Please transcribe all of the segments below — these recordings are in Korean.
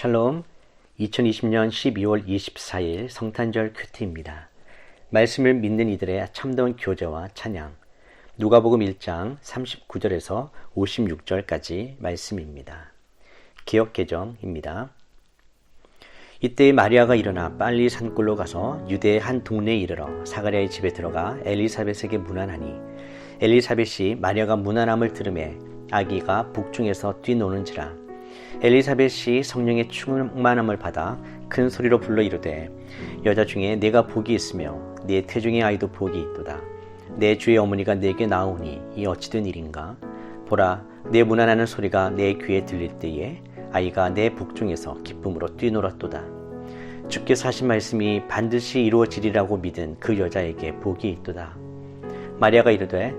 샬롬, 2020년 12월 24일 성탄절 큐티입니다. 말씀을 믿는 이들의 참다운 교제와 찬양, 누가복음 1장 39절에서 56절까지 말씀입니다. 기억개정입니다. 이때 마리아가 일어나 빨리 산골로 가서 유대의 한 동네에 이르러 사가랴의 집에 들어가 엘리사벳에게 문안하니, 엘리사벳이 마리아가 문안함을 들으매 아기가 북중에서 뛰노는지라. 엘리사벳이 성령의 충만함을 받아 큰 소리로 불러 이르되, 여자 중에 내가 복이 있으며 네 태중의 아이도 복이 있도다. 내 주의 어머니가 내게 나오니 이 어찌된 일인가? 보라, 내 문안하는 소리가 내 귀에 들릴 때에 아이가 내 북중에서 기쁨으로 뛰놀았도다. 주께서 하신 말씀이 반드시 이루어지리라고 믿은 그 여자에게 복이 있도다. 마리아가 이르되,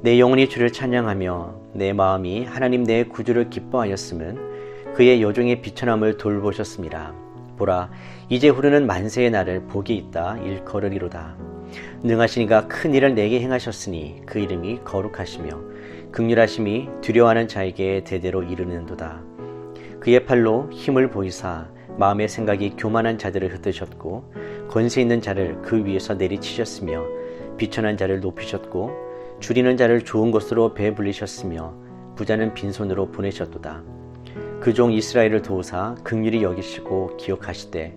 내 영혼이 주를 찬양하며 내 마음이 하나님 내 구주를 기뻐하였음은 그의 여종의 비천함을 돌보셨습니다. 보라, 이제 후르는 만세의 날을 복이 있다 일컬으리로다. 능하신 이가 큰 일을 내게 행하셨으니 그 이름이 거룩하시며 긍휼하심이 두려워하는 자에게 대대로 이르는도다. 그의 팔로 힘을 보이사 마음의 생각이 교만한 자들을 흩으셨고 권세 있는 자를 그 위에서 내리치셨으며 비천한 자를 높이셨고 줄이는 자를 좋은 것으로 배불리셨으며 부자는 빈손으로 보내셨도다. 그 종 이스라엘을 도우사 긍휼히 여기시고 기억하시되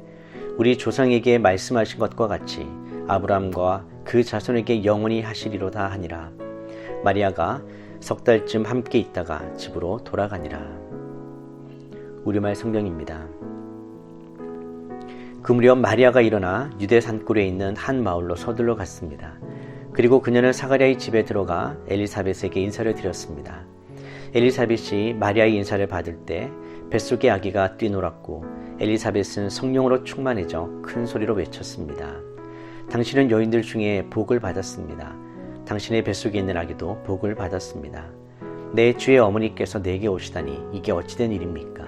우리 조상에게 말씀하신 것과 같이 아브라함과 그 자손에게 영원히 하시리로다 하니라. 마리아가 석 달쯤 함께 있다가 집으로 돌아가니라. 우리말 성경입니다. 그 무렵 마리아가 일어나 유대 산골에 있는 한 마을로 서둘러 갔습니다. 그리고 그녀는 사가랴의 집에 들어가 엘리사벳에게 인사를 드렸습니다. 엘리사벳이 마리아의 인사를 받을 때 뱃속의 아기가 뛰놀았고 엘리사벳은 성령으로 충만해져 큰 소리로 외쳤습니다. 당신은 여인들 중에 복을 받았습니다. 당신의 뱃속에 있는 아기도 복을 받았습니다. 내 주의 어머니께서 내게 오시다니 이게 어찌된 일입니까?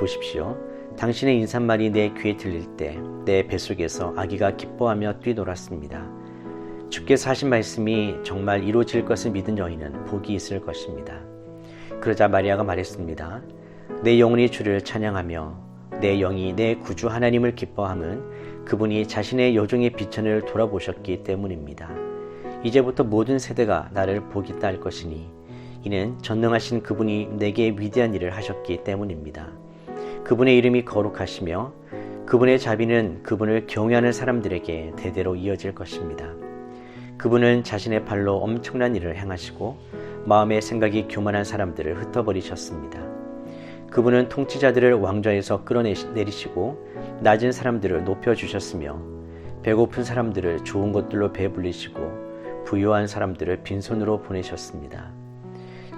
보십시오. 당신의 인사말이 내 귀에 들릴 때 내 뱃속에서 아기가 기뻐하며 뛰놀았습니다. 주께서 하신 말씀이 정말 이루어질 것을 믿은 여인은 복이 있을 것입니다. 그러자 마리아가 말했습니다. 내 영혼이 주를 찬양하며 내 영이 내 구주 하나님을 기뻐함은 그분이 자신의 여종의 비천을 돌아보셨기 때문입니다. 이제부터 모든 세대가 나를 복이 따를 것이니 이는 전능하신 그분이 내게 위대한 일을 하셨기 때문입니다. 그분의 이름이 거룩하시며 그분의 자비는 그분을 경외하는 사람들에게 대대로 이어질 것입니다. 그분은 자신의 팔로 엄청난 일을 행하시고 마음의 생각이 교만한 사람들을 흩어버리셨습니다. 그분은 통치자들을 왕좌에서 끌어내리시고 낮은 사람들을 높여주셨으며 배고픈 사람들을 좋은 것들로 배불리시고 부유한 사람들을 빈손으로 보내셨습니다.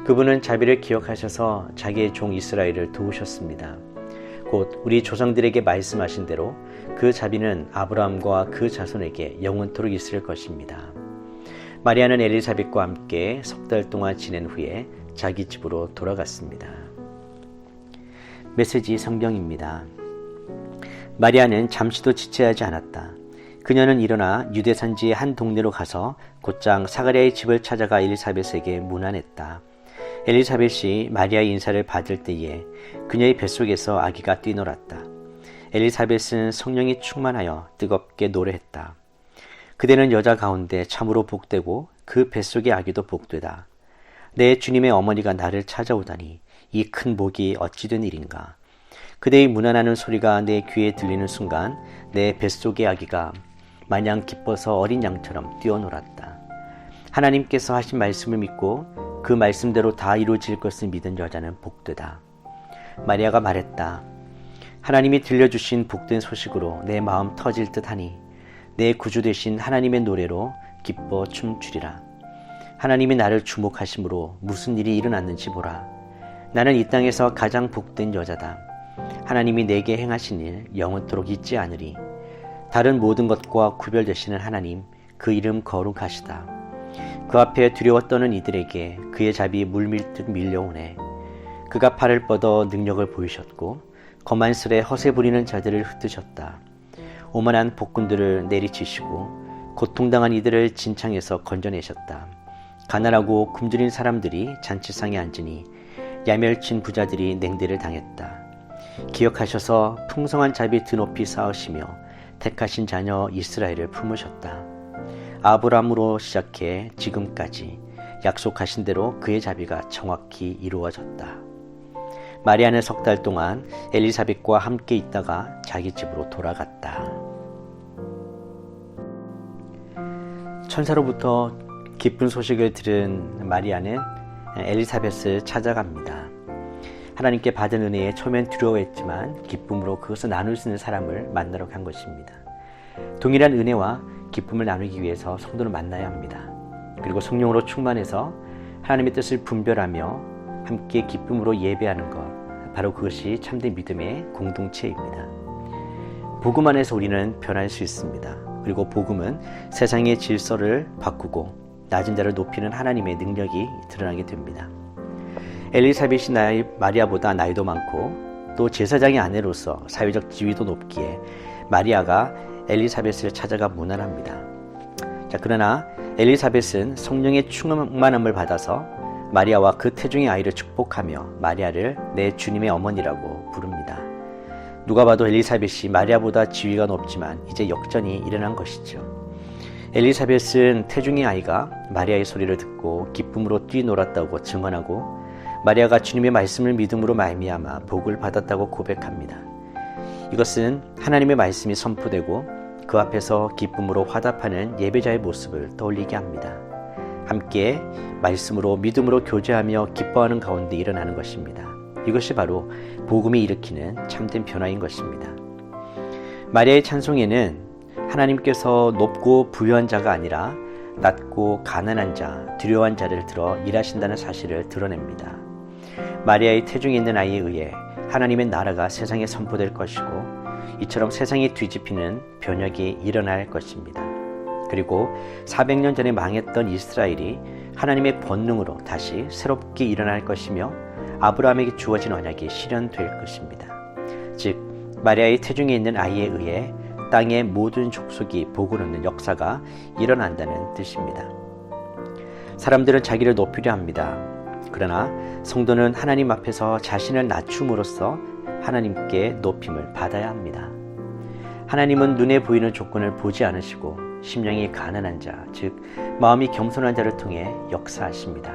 그분은 자비를 기억하셔서 자기의 종 이스라엘을 도우셨습니다. 곧 우리 조상들에게 말씀하신 대로 그 자비는 아브라함과 그 자손에게 영원토록 있을 것입니다. 마리아는 엘리사벳과 함께 석 달 동안 지낸 후에 자기 집으로 돌아갔습니다. 메시지 성경입니다. 마리아는 잠시도 지체하지 않았다. 그녀는 일어나 유대 산지의 한 동네로 가서 곧장 사가랴의 집을 찾아가 엘리사벳에게 문안했다. 엘리사벳이 마리아의 인사를 받을 때에 그녀의 뱃속에서 아기가 뛰놀았다. 엘리사벳은 성령이 충만하여 뜨겁게 노래했다. 그대는 여자 가운데 참으로 복되고 그 뱃속의 아기도 복되다. 내 주님의 어머니가 나를 찾아오다니 이 큰 복이 어찌된 일인가. 그대의 문안하는 소리가 내 귀에 들리는 순간 내 뱃속의 아기가 마냥 기뻐서 어린 양처럼 뛰어놀았다. 하나님께서 하신 말씀을 믿고 그 말씀대로 다 이루어질 것을 믿은 여자는 복되다. 마리아가 말했다. 하나님이 들려주신 복된 소식으로 내 마음 터질 듯하니 내 구주 되신 하나님의 노래로 기뻐 춤추리라. 하나님이 나를 주목하심으로 무슨 일이 일어났는지 보라. 나는 이 땅에서 가장 복된 여자다. 하나님이 내게 행하신 일 영원토록 잊지 않으리. 다른 모든 것과 구별되시는 하나님, 그 이름 거룩하시다. 그 앞에 두려워 떠는 이들에게 그의 잡이 물밀듯 밀려오네. 그가 팔을 뻗어 능력을 보이셨고 거만스레 허세 부리는 자들을 흩으셨다. 오만한 복군들을 내리치시고 고통당한 이들을 진창에서 건져내셨다. 가난하고 굶주린 사람들이 잔치상에 앉으니 야멸친 부자들이 냉대를 당했다. 기억하셔서 풍성한 자비 드높이 쌓으시며 택하신 자녀 이스라엘을 품으셨다. 아브라함으로 시작해 지금까지 약속하신 대로 그의 자비가 정확히 이루어졌다. 마리아는 석 달 동안 엘리사벳과 함께 있다가 자기 집으로 돌아갔다. 천사로부터 기쁜 소식을 들은 마리아는 엘리사벳을 찾아갑니다. 하나님께 받은 은혜에 처음엔 두려워했지만 기쁨으로 그것을 나눌 수 있는 사람을 만나러 간 것입니다. 동일한 은혜와 기쁨을 나누기 위해서 성도를 만나야 합니다. 그리고 성령으로 충만해서 하나님의 뜻을 분별하며 함께 기쁨으로 예배하는 것, 바로 그것이 참된 믿음의 공동체입니다. 복음 안에서 우리는 변할 수 있습니다. 그리고 복음은 세상의 질서를 바꾸고 낮은 자를 높이는 하나님의 능력이 드러나게 됩니다. 엘리사벳이 마리아보다 나이도 많고 또 제사장의 아내로서 사회적 지위도 높기에 마리아가 엘리사벳을 찾아가 문안합니다. 그러나 엘리사벳은 성령의 충만함을 받아서 마리아와 그 태중의 아이를 축복하며 마리아를 내 주님의 어머니라고 부릅니다. 누가 봐도 엘리사벳이 마리아보다 지위가 높지만 이제 역전이 일어난 것이죠. 엘리사벳은 태중의 아이가 마리아의 소리를 듣고 기쁨으로 뛰놀았다고 증언하고 마리아가 주님의 말씀을 믿음으로 말미암아 복을 받았다고 고백합니다. 이것은 하나님의 말씀이 선포되고 그 앞에서 기쁨으로 화답하는 예배자의 모습을 떠올리게 합니다. 함께 말씀으로 믿음으로 교제하며 기뻐하는 가운데 일어나는 것입니다. 이것이 바로 복음이 일으키는 참된 변화인 것입니다. 마리아의 찬송에는 하나님께서 높고 부유한 자가 아니라 낮고 가난한 자, 두려워한 자를 들어 일하신다는 사실을 드러냅니다. 마리아의 태중에 있는 아이에 의해 하나님의 나라가 세상에 선포될 것이고 이처럼 세상이 뒤집히는 변혁이 일어날 것입니다. 그리고 400년 전에 망했던 이스라엘이 하나님의 권능으로 다시 새롭게 일어날 것이며 아브라함에게 주어진 언약이 실현될 것입니다. 즉 마리아의 태중에 있는 아이에 의해 땅의 모든 족속이 복을 얻는 역사가 일어난다는 뜻입니다. 사람들은 자기를 높이려 합니다. 그러나 성도는 하나님 앞에서 자신을 낮춤으로써 하나님께 높임을 받아야 합니다. 하나님은 눈에 보이는 조건을 보지 않으시고 심령이 가난한 자, 즉 마음이 겸손한 자를 통해 역사하십니다.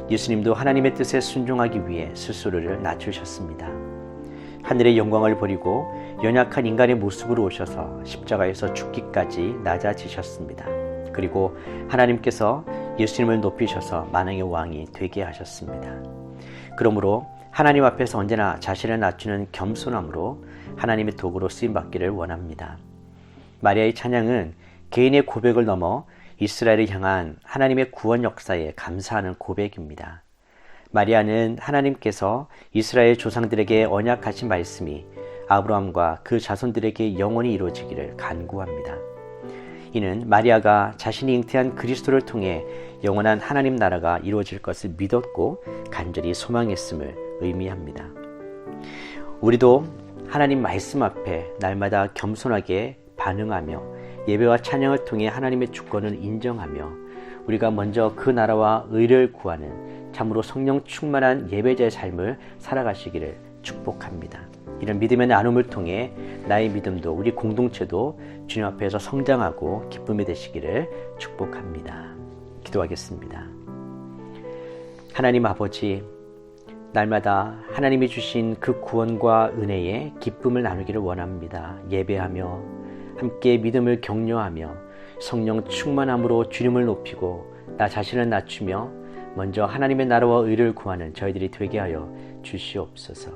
예수님도 하나님의 뜻에 순종하기 위해 스스로를 낮추셨습니다. 하늘의 영광을 버리고 연약한 인간의 모습으로 오셔서 십자가에서 죽기까지 낮아지셨습니다. 그리고 하나님께서 예수님을 높이셔서 만왕의 왕이 되게 하셨습니다. 그러므로 하나님 앞에서 언제나 자신을 낮추는 겸손함으로 하나님의 도구로 쓰임받기를 원합니다. 마리아의 찬양은 개인의 고백을 넘어 이스라엘을 향한 하나님의 구원 역사에 감사하는 고백입니다. 마리아는 하나님께서 이스라엘 조상들에게 언약하신 말씀이 아브라함과 그 자손들에게 영원히 이루어지기를 간구합니다. 이는 마리아가 자신이 잉태한 그리스도를 통해 영원한 하나님 나라가 이루어질 것을 믿었고 간절히 소망했음을 의미합니다. 우리도 하나님 말씀 앞에 날마다 겸손하게 반응하며 예배와 찬양을 통해 하나님의 주권을 인정하며 우리가 먼저 그 나라와 의를 구하는 참으로 성령 충만한 예배자의 삶을 살아가시기를 축복합니다. 이런 믿음의 나눔을 통해 나의 믿음도 우리 공동체도 주님 앞에서 성장하고 기쁨이 되시기를 축복합니다. 기도하겠습니다. 하나님 아버지, 날마다 하나님이 주신 그 구원과 은혜에 기쁨을 나누기를 원합니다. 예배하며 함께 믿음을 격려하며 성령 충만함으로 주님을 높이고 나 자신을 낮추며 먼저 하나님의 나라와 의를 구하는 저희들이 되게 하여 주시옵소서.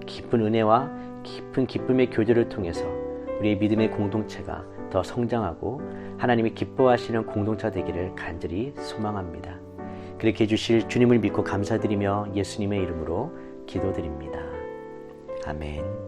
깊은 은혜와 깊은 기쁨의 교제를 통해서 우리의 믿음의 공동체가 더 성장하고 하나님이 기뻐하시는 공동체가 되기를 간절히 소망합니다. 그렇게 해주실 주님을 믿고 감사드리며 예수님의 이름으로 기도드립니다. 아멘.